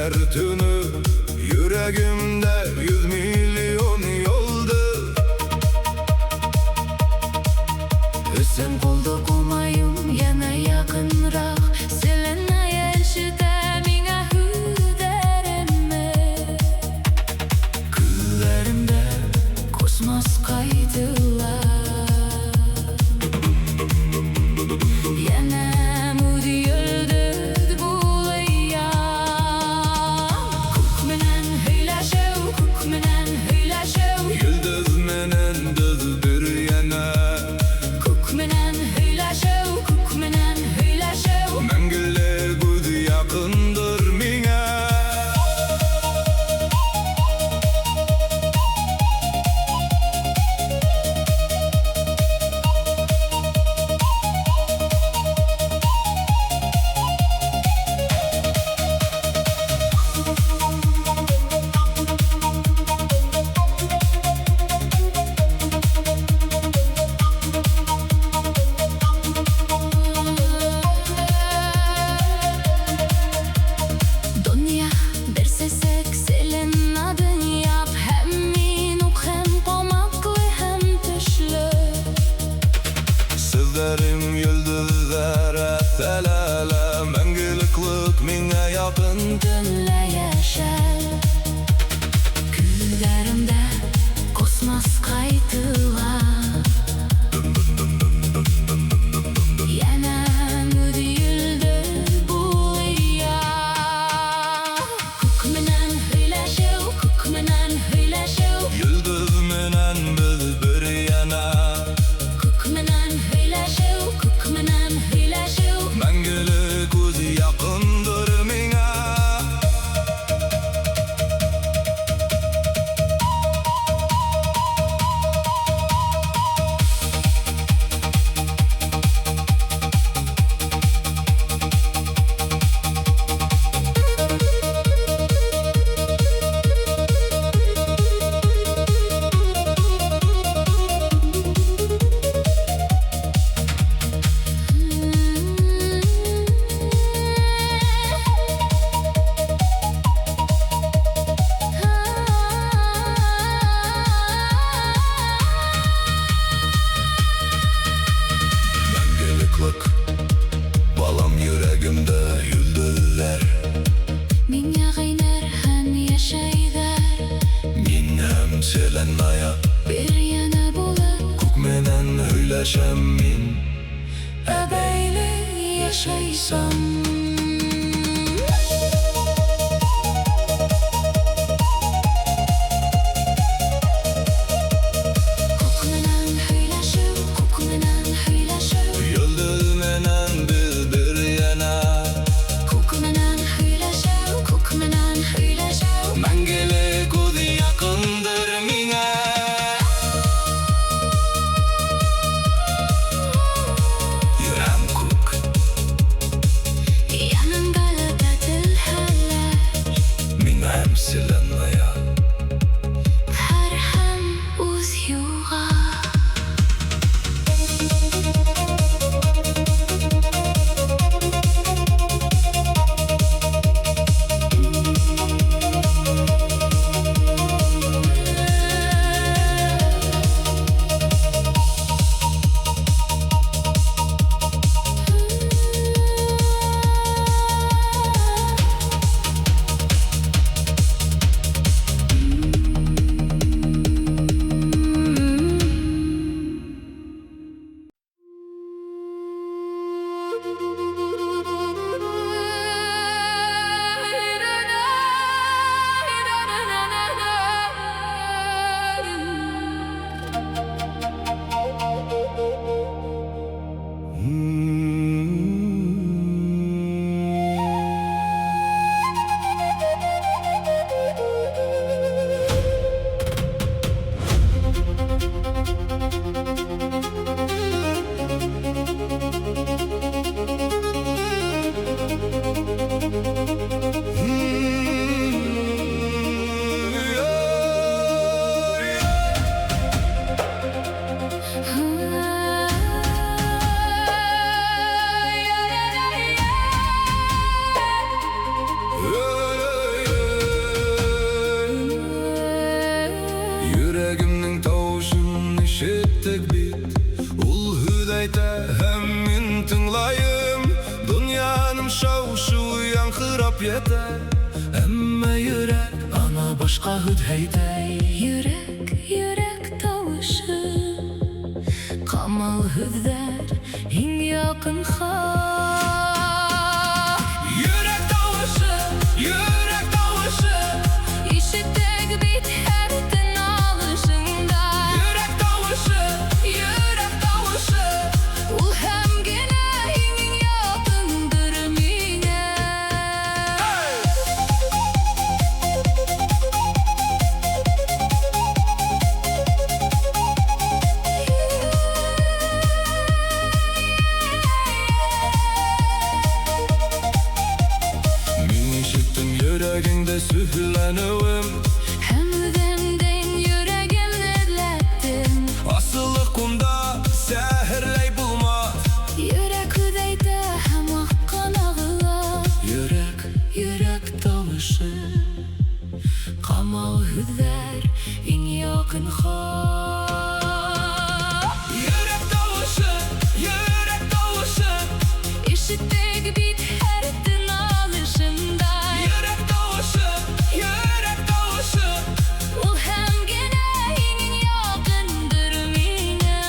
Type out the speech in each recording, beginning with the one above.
her tünü yüreğimde 100 milyon yoldu. Sen kolda koymayım yana yakınrak. Selena yaşıda mine hüderime. Küllerimde kosmos kaydılar. Yana mudi yıldız bulayam. Kuk menән һөйләшеү, kuk menән һөйләшеү. Yıldız menen düz bir yana. Kuk menән һөйләшеү, kuk menән һөйләшеү. Мәңгелек үзе якынdır миңа. Dünya bir sesek Selena'dın yap. Hem minuk hem komaklı hem tüşlü. Sizlerim yıldızlara selala. Мәңгелеклек миңа якын. Dünle yaşar. Küllerimde kosmos kaydılar. Yana mudi yıldız bulayam. Kuk menән һөйләшеү, kuk menән һөйләшеү. Yıldız menen biz bir yana. Kuk menән һөйләшеү, kuk menән һөйләшеү. Мәңгелек үзе якынdır миңа. Мәңгелеклек балам yüreğimde yıldızlar. Миңа кайнар һәм яшәйдәр. Мин һәм Selena'ya Bir yana булып күк менән һөйләшәм мин. әбәйле яшәйсәм. Kuk menән һөйләшеү, kuk menән һөйләшеү. Yıldız menen biz bir yana. Kuk menән һөйләшеү, kuk menән һөйләшеү. Мәңгелек үзе якынdır миңа. Йөрәм күк. Яныңда тәтел хәлләр. Миңа һәм Selena'ya Һәр һәм үз юлга. башка һүдһәйдәй. Йөрәк, йөрәк тауышы, камал һүҙҙәр, иң яҡын Йөрәк тауышы, ишеттек бит һәр тын алышыңда. йөрәк тауышы, Ул һәм генә иң яҡындыр миңә. Мин ишеттем йөрәгеңдә сөйләнеүем. Һәм үҙемдән йөрәгемне эҙләттем. Асылы ҡумда сәһерләй булмаҫ. Йөрәк һүҙ әйтә һәм аҡҡан ағыла. Йөрәк, Йөрәк тауышы, камал һүҙҙәр, иң яҡын йөрәк тауышы, ишеттек бит һәр тын алышымда. йөрәк тауышы, Ул һәм генә иң яҡындыр миңә.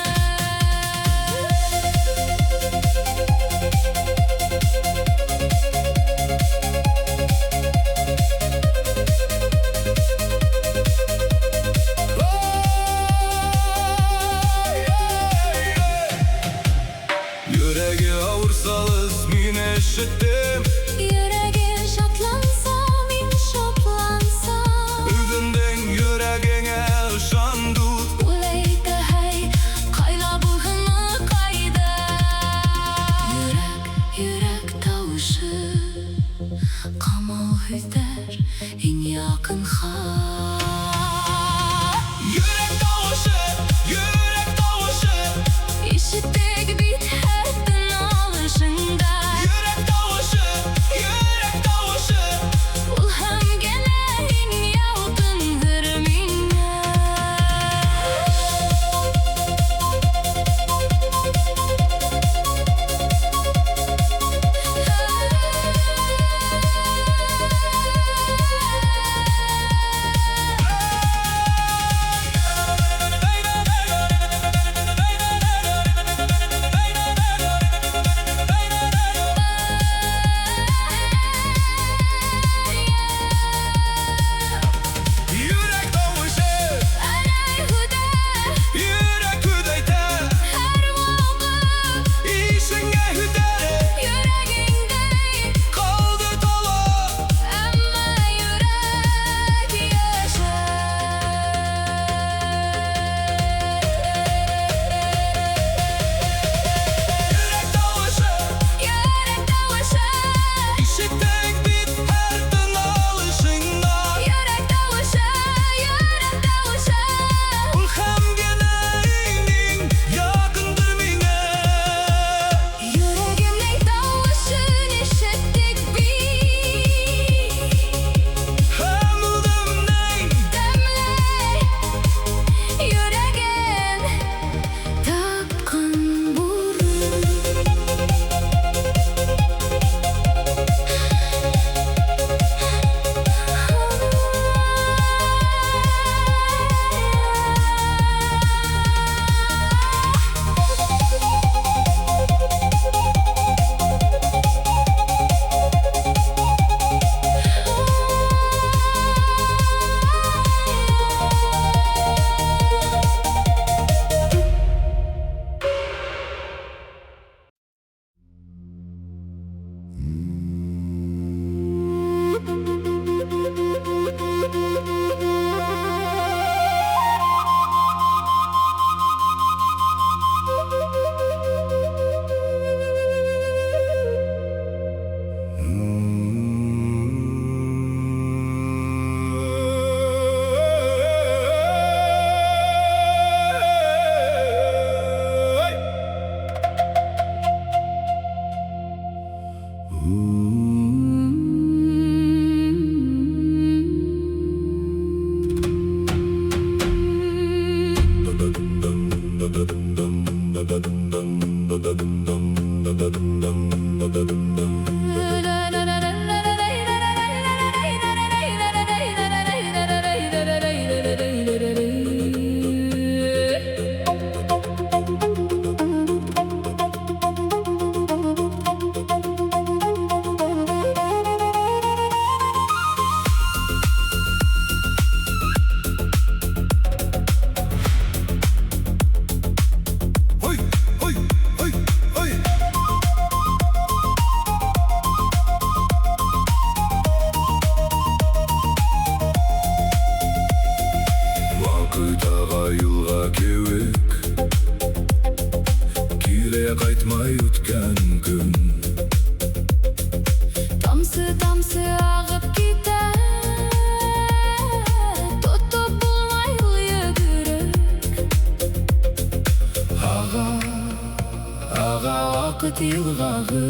Ваҡыт йылғаһы,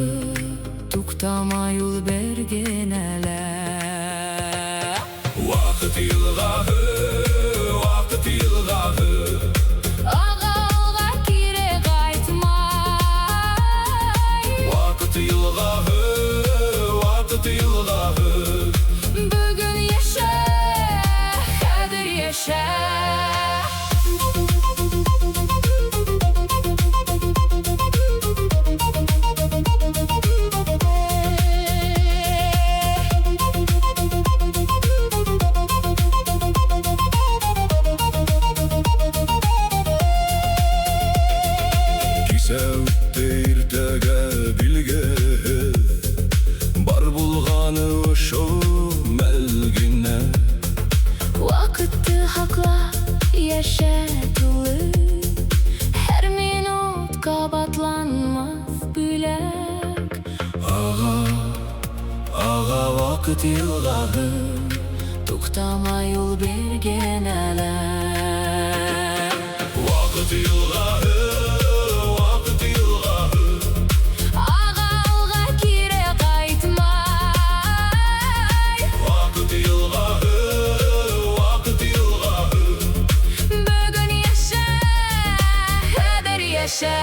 туҡтамай ул берген әле. Ваҡыт йылғаһы, ваҡыт йылғаһы, Ағалға кире қайтмай. ваҡыт йылғаһы, ваҡыт йылғаһы. Бүгін яша, хәҙер яша. Кисәүтте иртәгә билгеһеҙ, бар булғаны ошо мәлгенә. Ваҡытты һаҡла, йәшә тулы, һәр минут ҡабатланмаҫ бүләк. Аға ваҡыт йылғаһы, Туҡтамай ул берген әле. ваҡыт йылғаһы, ваҡыт йылғаһы. Ағалға кире ҡайтмай. Ваҡыт йылғаһы, ваҡыт йылғаһы. Бүгін яша, хәҙер яша.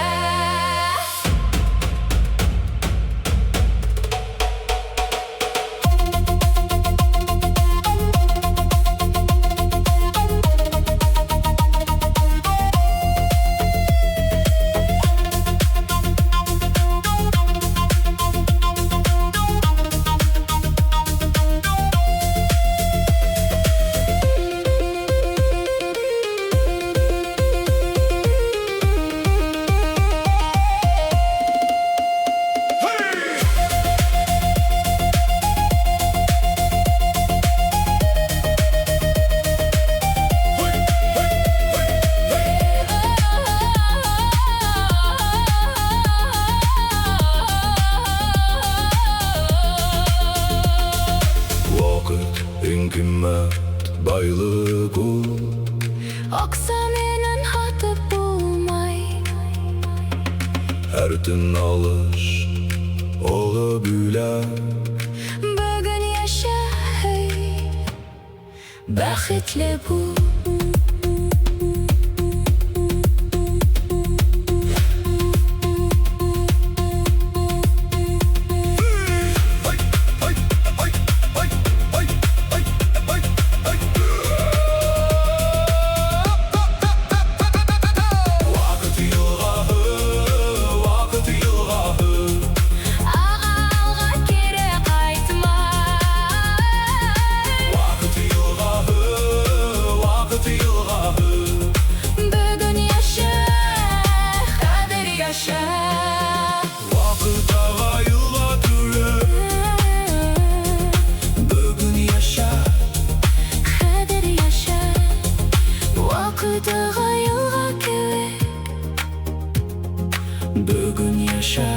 Ваҡыт иң ҡиммәт байлыҡ ул. Аҡса менән һатып булмай. Һәр төн алыш, оло бүләк. Бүгін яша, бәхетле бул. Ваҡыт йылғаһы, ваҡыт йылғаһы. Ағалға кире ҡайтмай. Ваҡыт йылғаһы, ваҡыт йылғаһы. Бүгін яша, хәҙер яша. Ваҡыт аға йылға түгел. Бөгөн яша, Хәҙер яша. Ваҡыт аға йылға кеүек. бөгөн яша.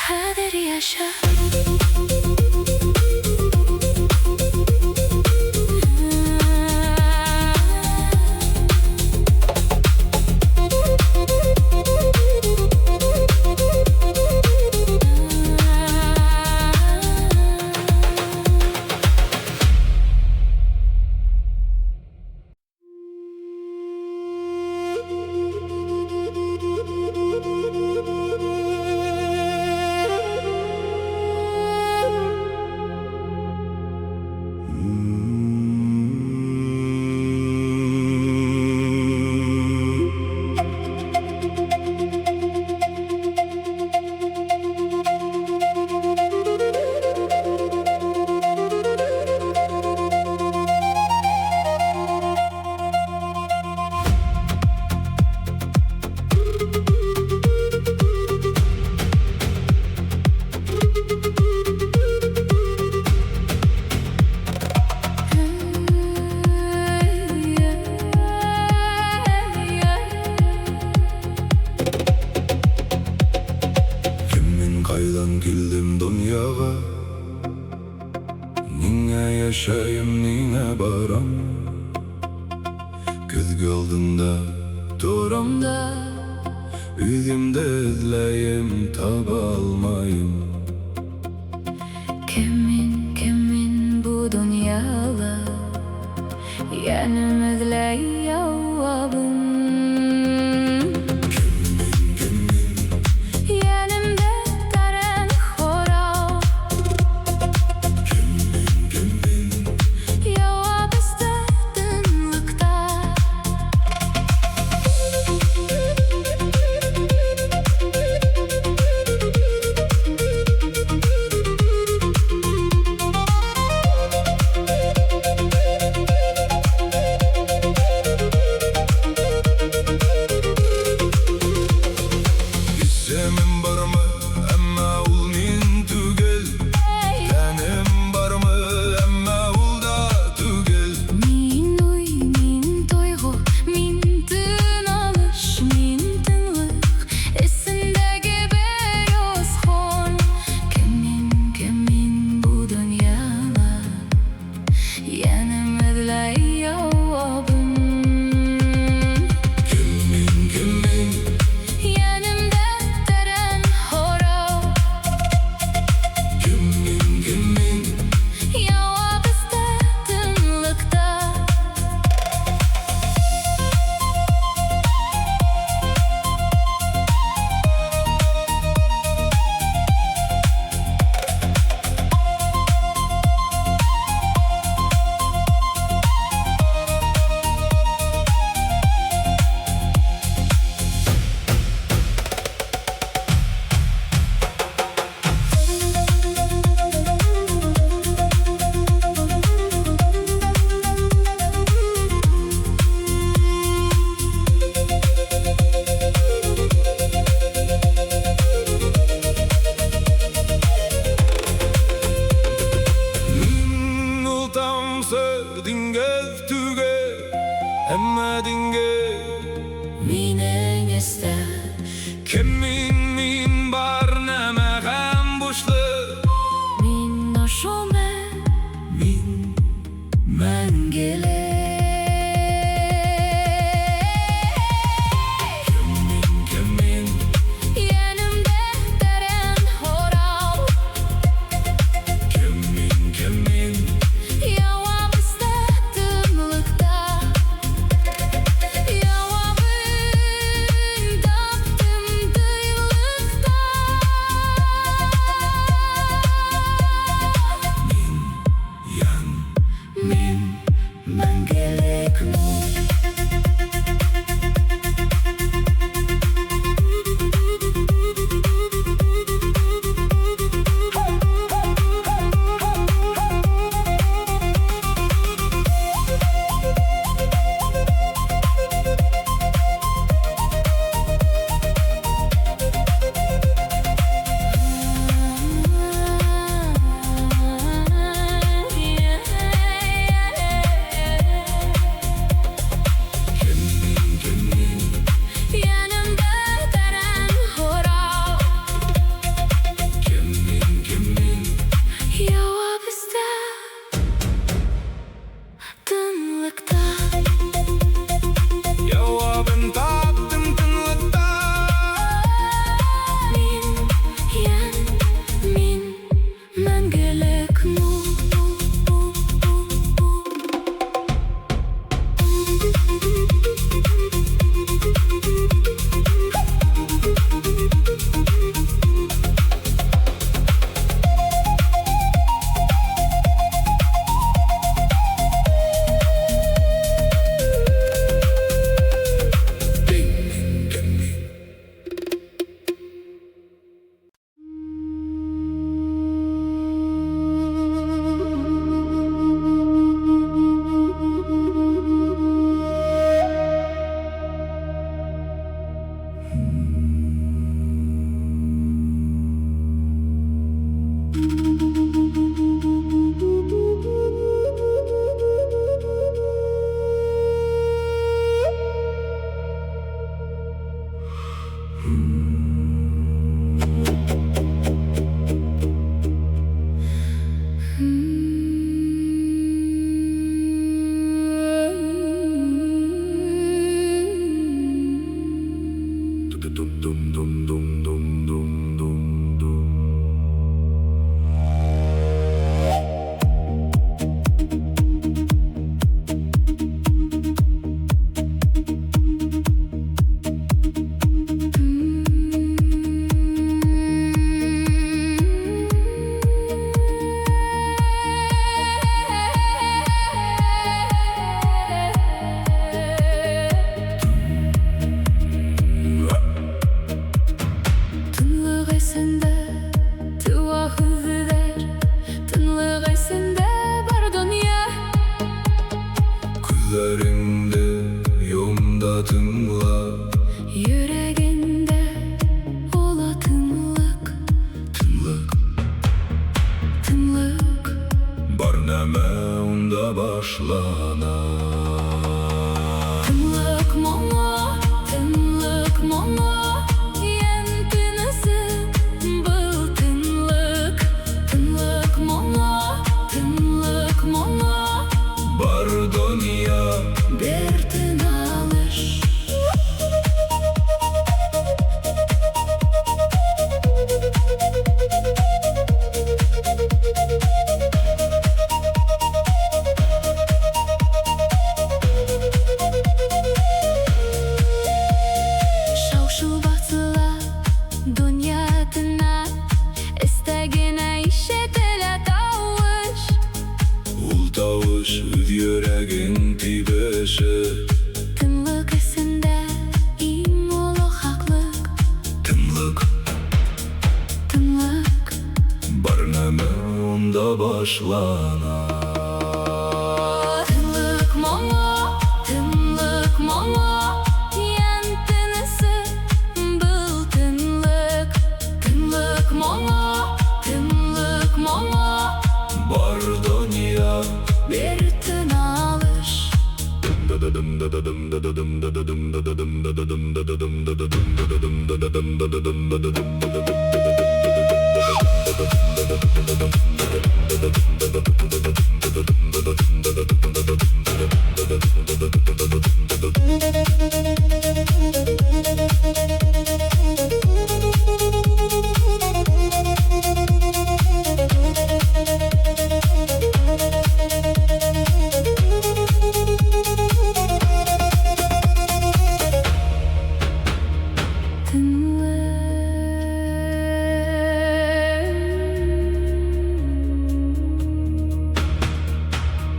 Хәҙер яша. Йәшәйем ниңә барам, көҙгө алдында Торамда Üyümde izleyim tabi almayım. Kimin bu dünyada yenim izley yavabım. Yenimde deren hora. Yavab iste tınlıkta. Semin var mı emma ul min tugel. Tenim var mı emma ul da tugel. Min uy, min toygu, min tın alış, min tınlık. Esindeki bir özgün. Kimin bu dünyada yenim izley yavabım. Kimin Yenimde deren hora. Kimin Yavab iste tınlıkta. ul tamsı dingez tugel. Emma dingez Minen iste. Kimin min bar neme hem boşlu. Min noşome. Min Мәңгелек. Kimin Yenimde deren hora. Kimin Yavab iste tınlıkta. Yavabın da Күзләреңде йомда тыңла, Йөрәгендә ола тынлык, тынлык тынлык. бар нәмә унда башлана. Тынлык моңо, ян тынысы был тынлык. Тынлык моңо, Бар дөнья бер тыналыш. Шау-шу басыла дөнья тына, эстәгенә ишетелә тауыш. ул тавыш үз йөрәгең тибеше. Тынлык эсендә иң олы хаклык. Тынлык Тынлык бар нәмә унда башлана. Тынлык моңо, ян тынысы был тынлык. Тынлык моңо, Бар дөнья бер тыналыш.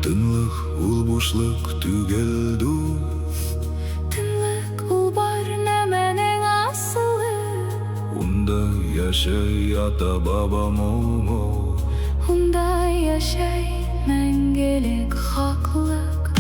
Тынлык ул бушлык түгел дус, Тынлык ул бар нәмәнең асылы. унда яшәй ата-баба моңо. Унда яшәй мәңгелек хаклык.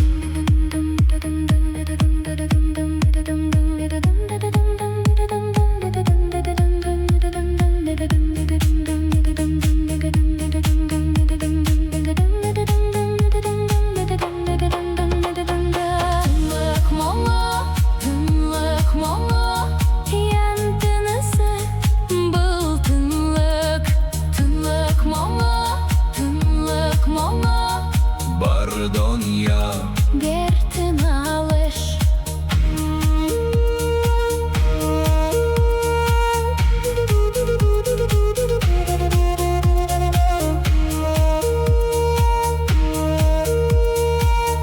Тынлык моңо, ян тынысы был тынлык. Тынлык моңо, Бар дөнья бер тыналыш.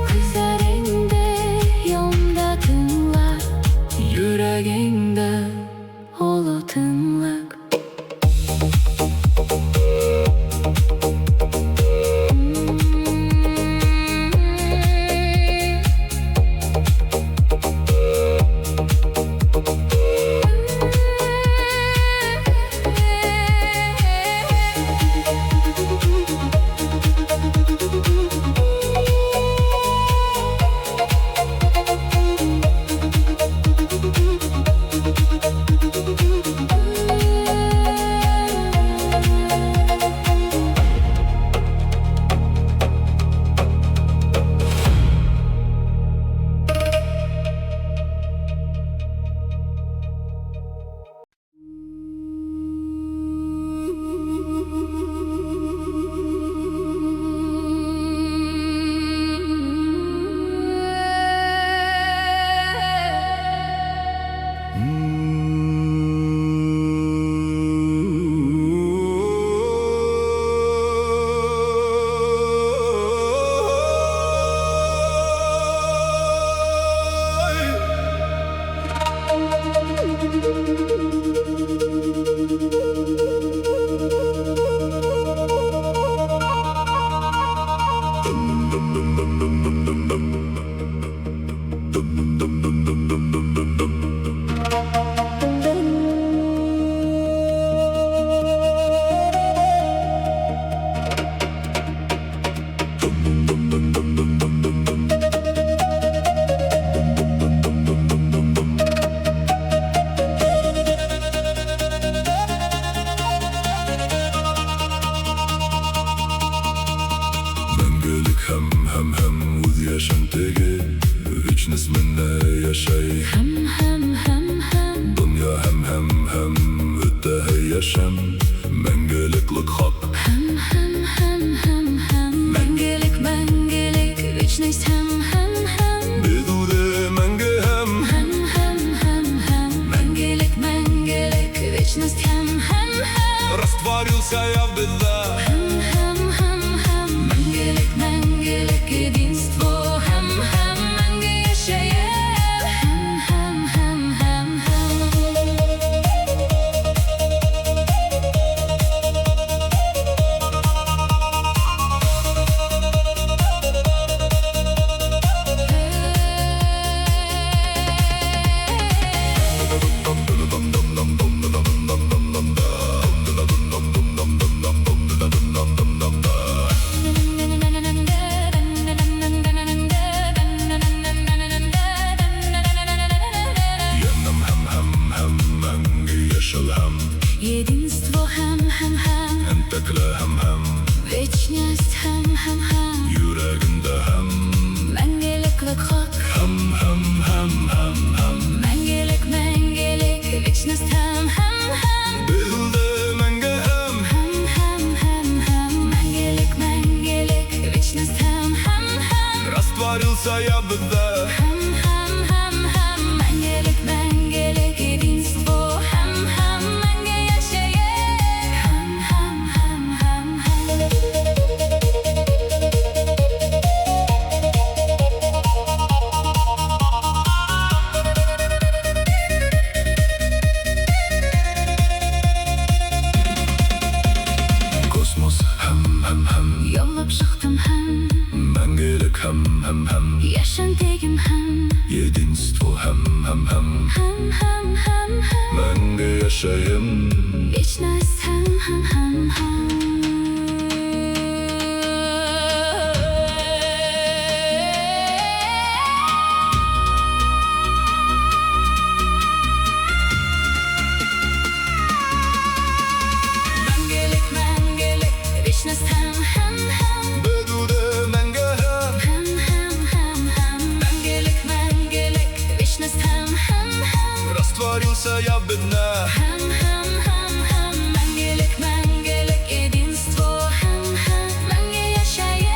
Күзләреңдә йомда тыңла, Йөрәгеңдә олы тынлык. яшәм теге, вечность менә яшәйем. Дөнья һәм үтә яшәм, мәңгелеклек хак. Мәңгелек, мәңгелек, вечность Бедуде мәңге һәм Мәңгелек, мәңгелек, вечность растворился я в беда. Мәңгелек, мәңгелек, единство мәңге яшәйем. Единство Энтекле һәм вечность йөрәгендә һәм Мәңгелеклек хак. Мәңгелек, мәңгелек, вечность Бедуде мәңге һәм Мәңгелек, мәңгелек, вечность растворился я в беда. Мәңгелек, мәңгелек, единство мәңге яшәйем. Космос Яулап чыктым мәңгелек һәм яшәм тегем единство мәңге яшәйем. вечность Мәңгелек, мәңгелек, вечность Бедуде мәңге һәм Мәңгелек, мәңгелек, вечность растворился я в беда. Мәңгелек, мәңгелек, единство мәңге яшәйем.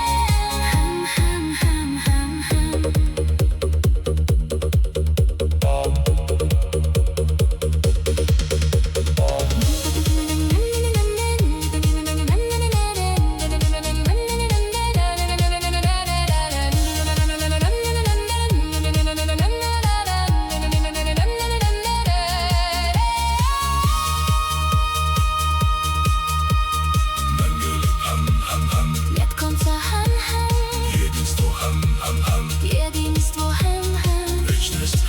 Нет конца Единство единство вечность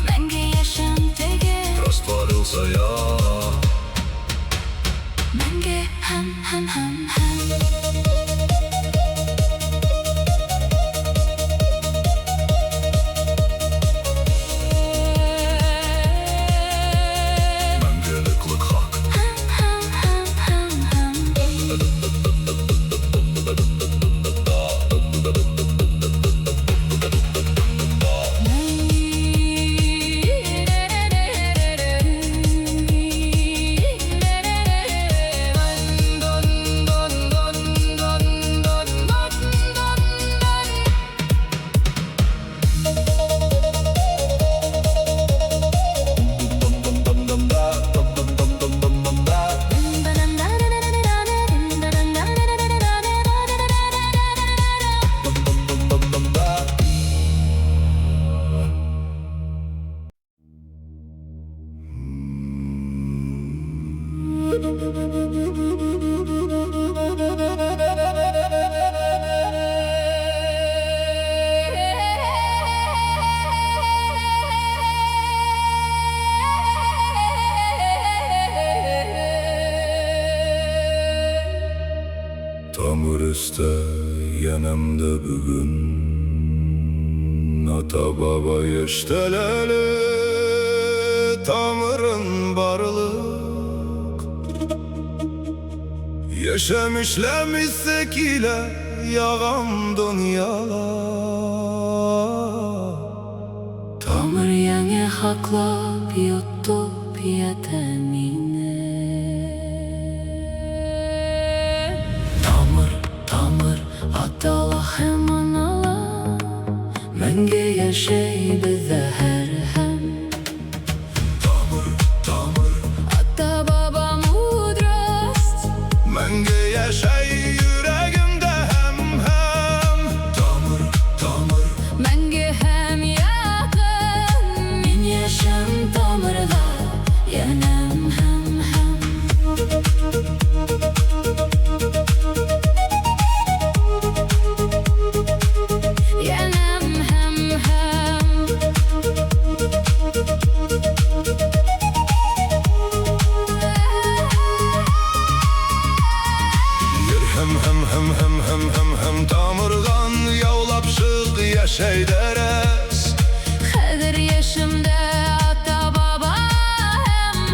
мәңге яшәм теге, растворился я. мәңге Мәңгелеклек хак. Тамырыста янамда бүгін ата-баба ештәләле тамырын барлык. Яшәм эшләмисе килә yağan dünyaya. Тамыр яңа хаклап йоттуп ята мине. Тамыр атала һәм анала, мәңге яшәй бездә һәм. Тамыр Ата-баба мудрость, мәңге яшәй йөрәгемдә һәм. Тамыр мәңге һәм якын. Мин яшәм тамырда, янәм һәм. Янәм һәм. Һәм тамырдан яулап чык яшәй дәрәс. Хәзер яшемдә ата-баба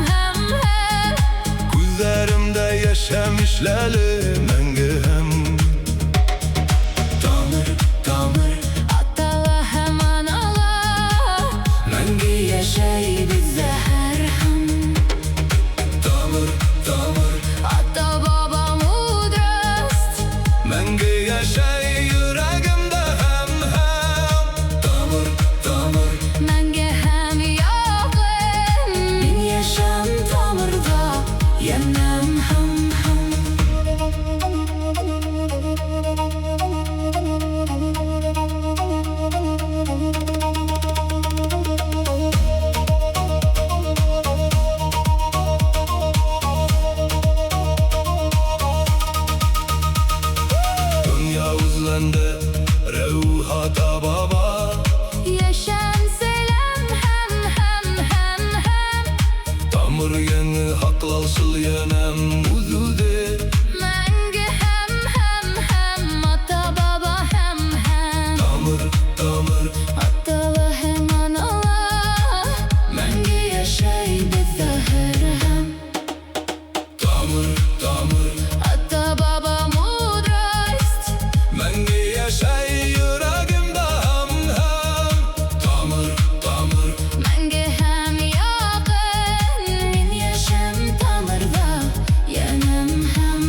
һәм. Күзләремдә яшәм ишләле мәңге һәм. Тамыр Атала һәм анала, мәңге яшәй бездә һәм. Тамыр Ата-баба мудрость, мәңге яшәй йөрәгемдә һәм. Тамыр мәңге һәм якын. Мин яшәм тамырда, янәм һәм. Dünya uzlandı rəuha tababa. Яшәм сәлам һәм. Тамыр яңы хаклалсыл янәм үзүде. Мәңге һәм. Ата-баба һәм. Тамыр Атала һәм анала, мәңге яшәй бездә һәм. Тамыр Ата-баба мудрость, мәңге яшәй йөрәгемдә һәм. Тамыр мәңге һәм якын. Мин яшәм тамырда, янәм һәм.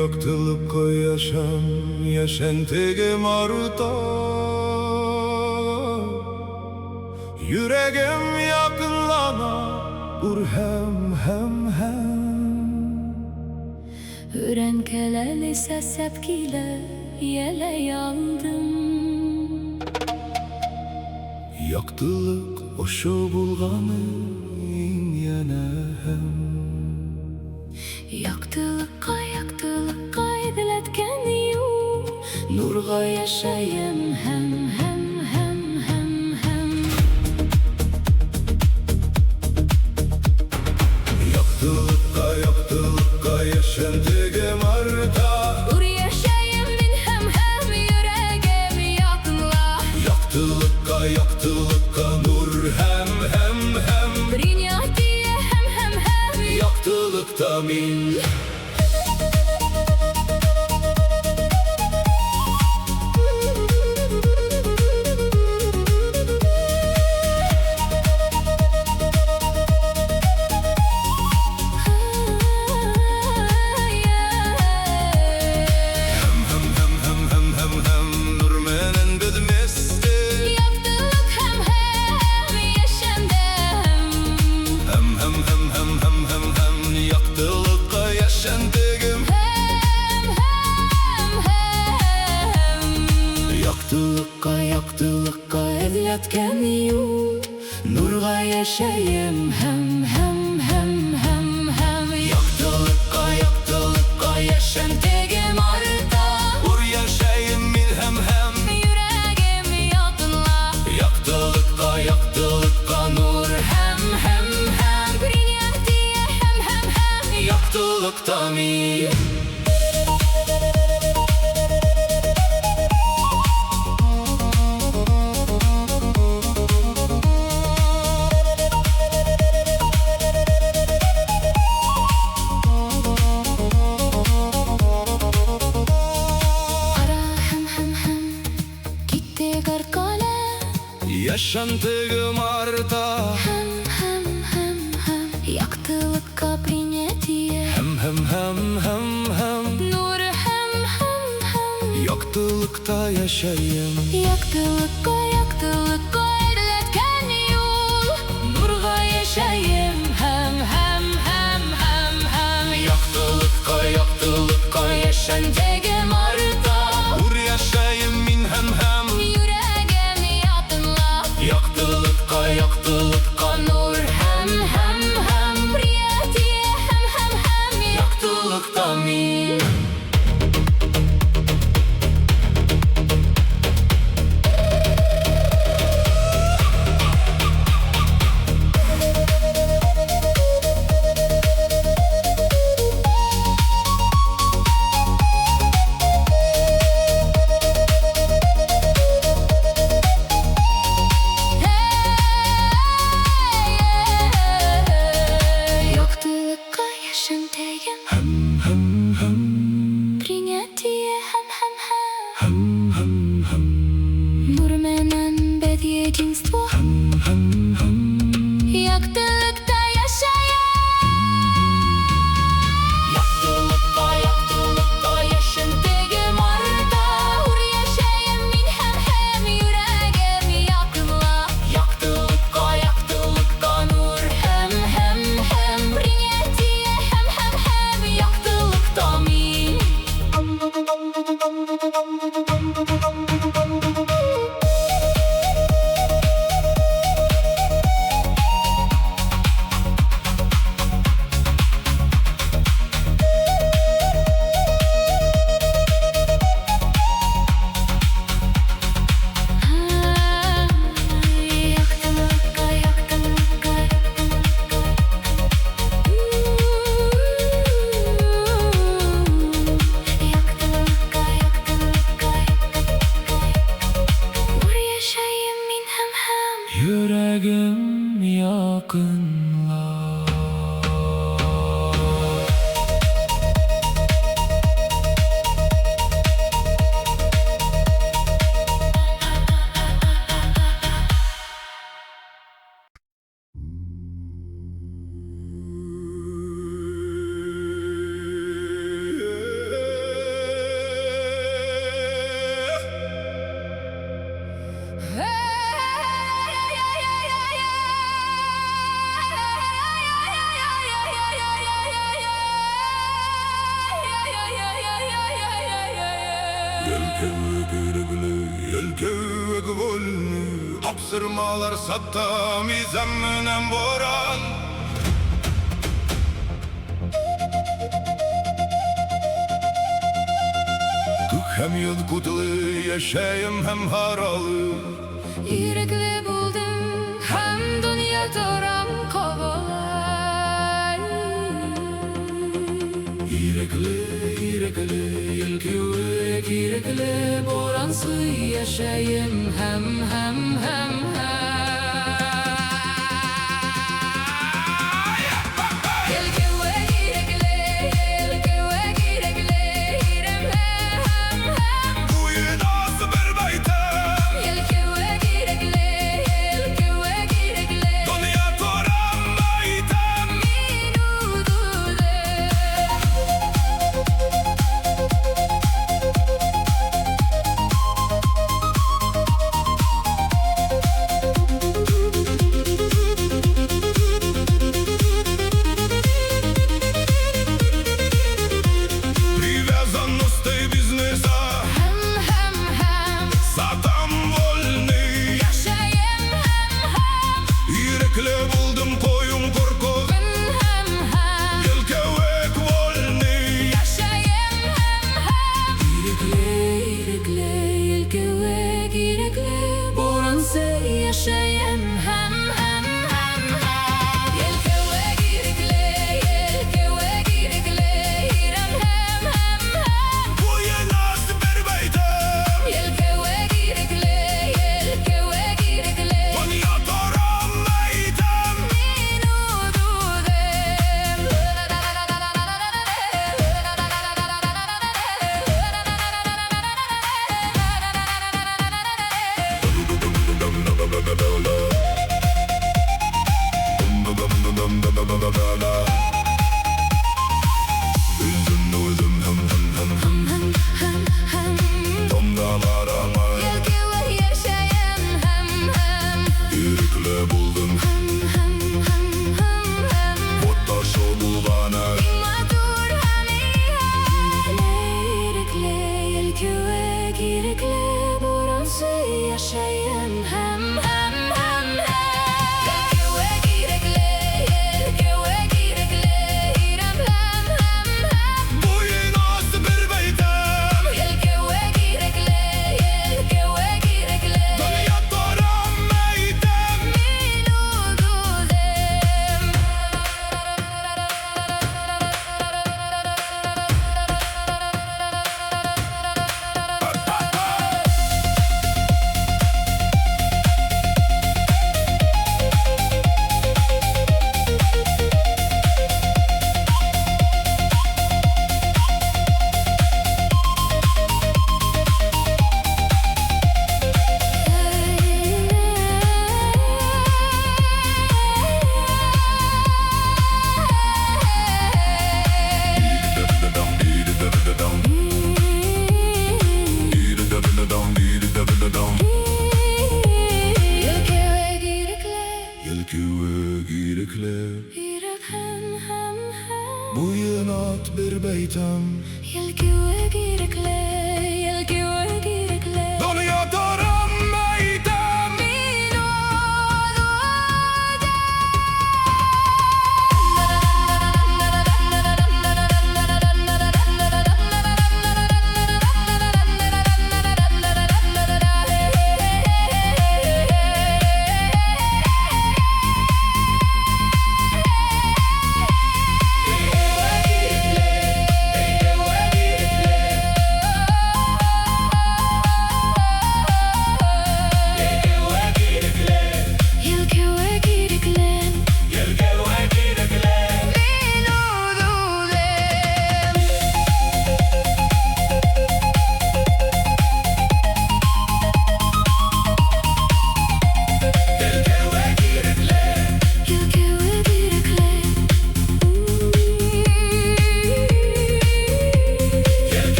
Яктылыҡҡа йәшәм, йәшәнтегем арта. Йөрәгем яҡынлана, һәм. Үрәнкәләле сәсәп килә, йәләй алдым. Яктылыҡ ошо булғаны йәнәһем. Яктылыҡҡа эҙләткән юл, нурға йәшәйем һәм. Яктылыҡҡа йәшәнтегем арта. Ур йәшәйем мин һәм, йөрәгем яҡынла. Яктылыҡҡа нур һәм. Принятие һәм. Яктылыҡта мин. Нур менән беҙмәҫте. Яҡтылыҡ һәм йәшәндем. Яктылыҡҡа йәшәнтегем. Яктылыҡҡа эҙләткән юл, нурға йәшәйем һәм. Яҡтылыҡҡа йәшәнтегем арта. Ур йәшәйем мин һәм. Йөрәгем яҡынла. Яктылыҡҡа нур һәм. Принятие һәм. Яктылыҡта мин. Киттек арҡала. Йәшәнтегем арта. Яҡтылыҡҡа принятие. Нур һәм. Яктылыҡта йәшәйем. Яҡтылыҡҡа эҙләткән юл, нурға йәшәйем һәм. Яҡтылыҡҡа йәшәнтегем арта. Ур йәшәйем мин һәм. Йөрәгем яҡынла. Яктылыҡҡа Нур һәм. Принятие һәм. Яктылыҡта мин. Kevek irekli, el kevek volni. Tapsırmalar satta mizemminen boran. Hem yılkutlu, yaşayem hem haralı. İrekle buldum, hem dünya toram kovalar. İrekli, el kevek irekli. Boransı yaşayem hem.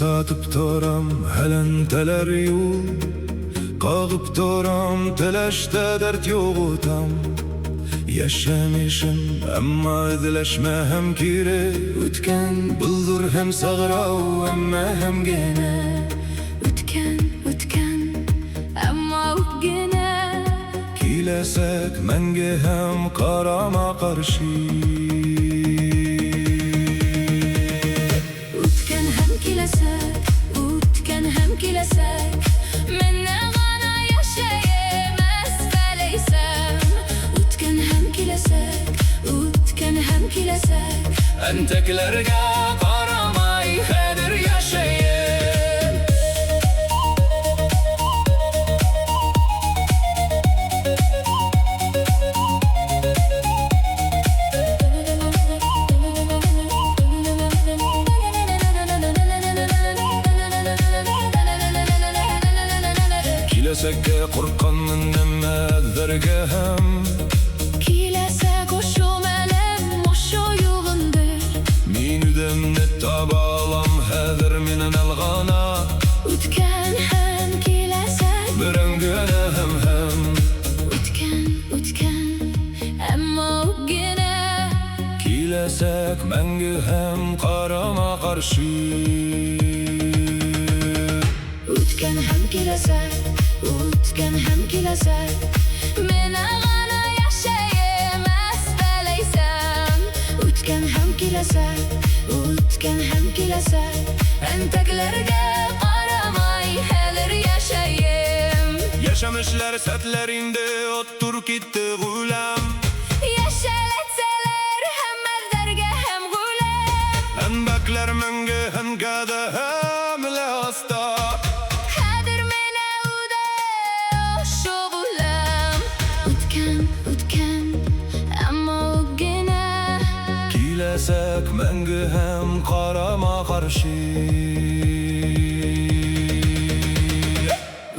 сатып торам, һәләнтәләр юк. Кагып торам, теләштә дәрт югытам. Яшәмишем, әмма эзләшмәһәм кире. Үткән булдыр һәм саграу, әмма һәм генә. Үткән, әмма үк генә. Киләсәк мәңге һәм карама-каршы. Үткән һәм киләсәк, менә гына яшәйем, әсфәләйсәм. Үткән һәм киләсәк, Әнтәкләргә карамай, хәзер яшәйем. Киләсәккә куркканмын, әмма әзергә һәм. киләсәк ошо мәлем, ошо югындыр. Мин үҙемне таба алам, хәзер минән алғана. Үткән һәм киләсәк, Берәм генә һәм. Үткән, әмма үк генә. Киләсәк мәңге һәм карама-каршы. Үткән һәм киләсәк, менә гына яшәйем, әсфәләйсәм. Үткән һәм киләсәк, әнтәкләргә карамай, хәзер яшәйем. Яшәмешләр сәтләр инде, оттур китте гүләм. Яшәләтсәләр һәм әзәргә һәм гүләм. Әнбәкләр мәңге һәм гәдә һәм ләста. Хәзер менә үдә ошо булам. Үткән, әмма үк генә. Киләсәк мәңге һәм карама-каршы.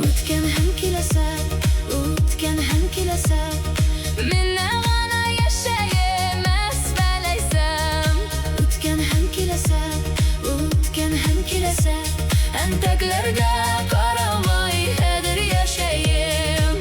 Үткән һәм киләсәк, менә гына яшәйем, әсфәләйсәм. Үткән һәм киләсәк, әнтәкләргә карамай, хәзер яшәйем.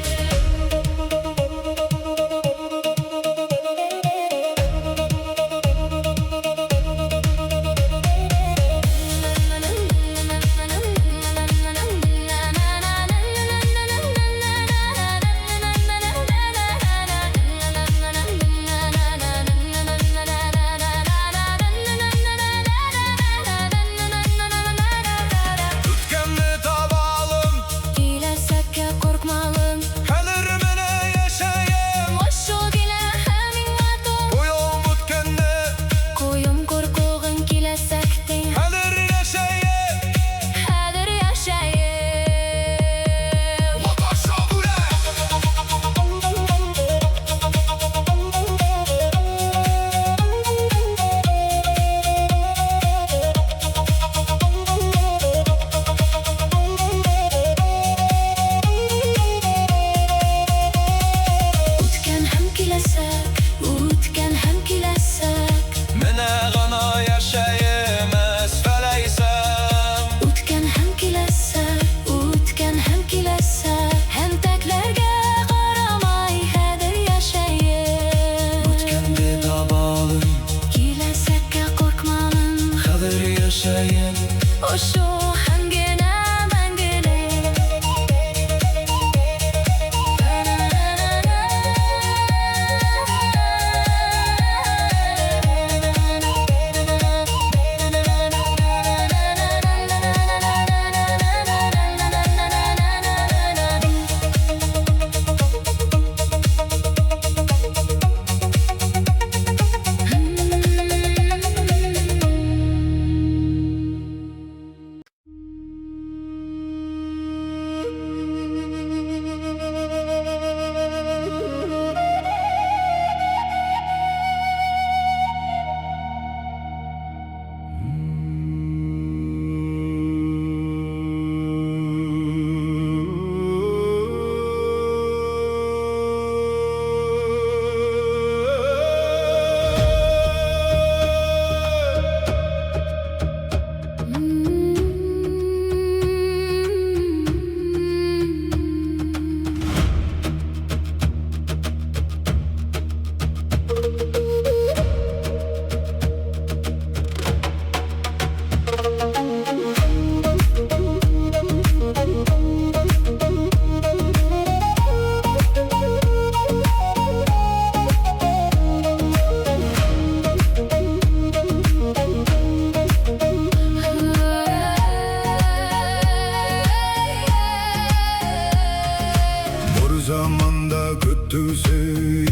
заманда көттүсү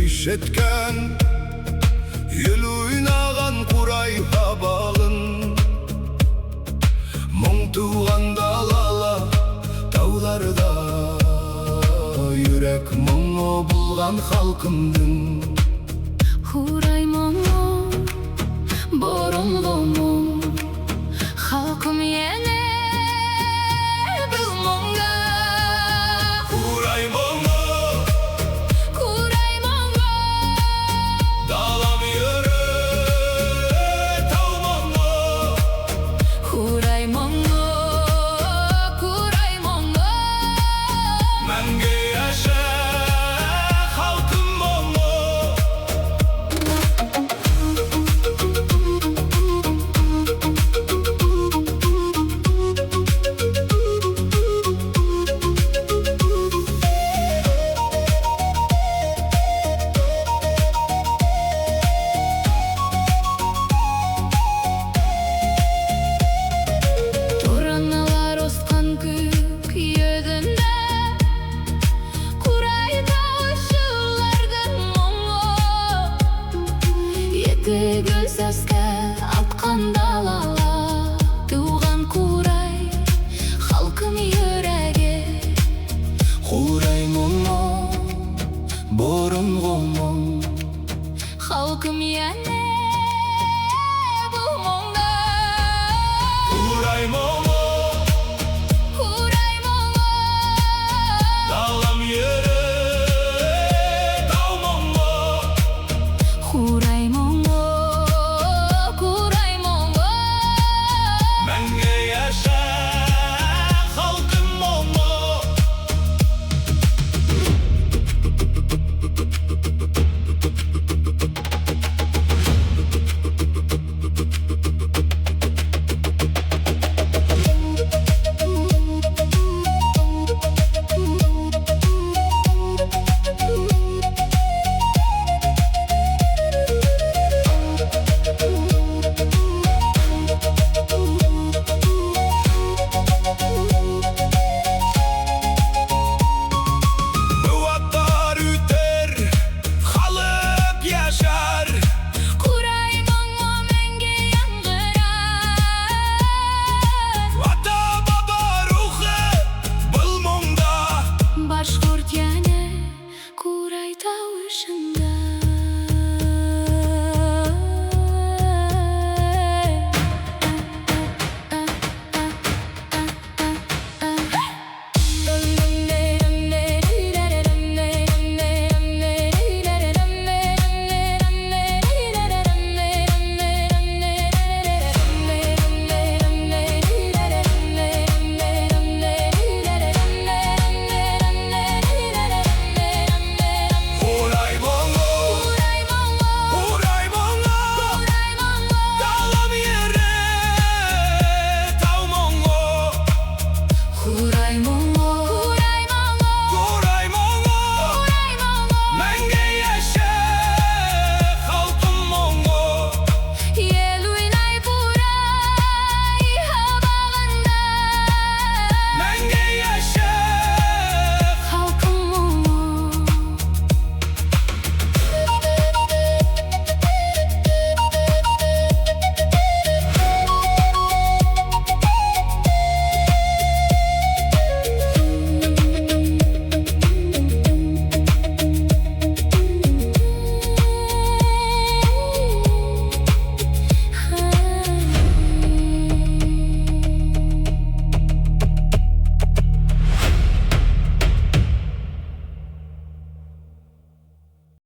ишеткен, ел уйнаған Ҡурай хабалын. Моң туған далала тауларда, йөрәк моңо булған халкымдың. Ҡурай моңо, борынғы моңо.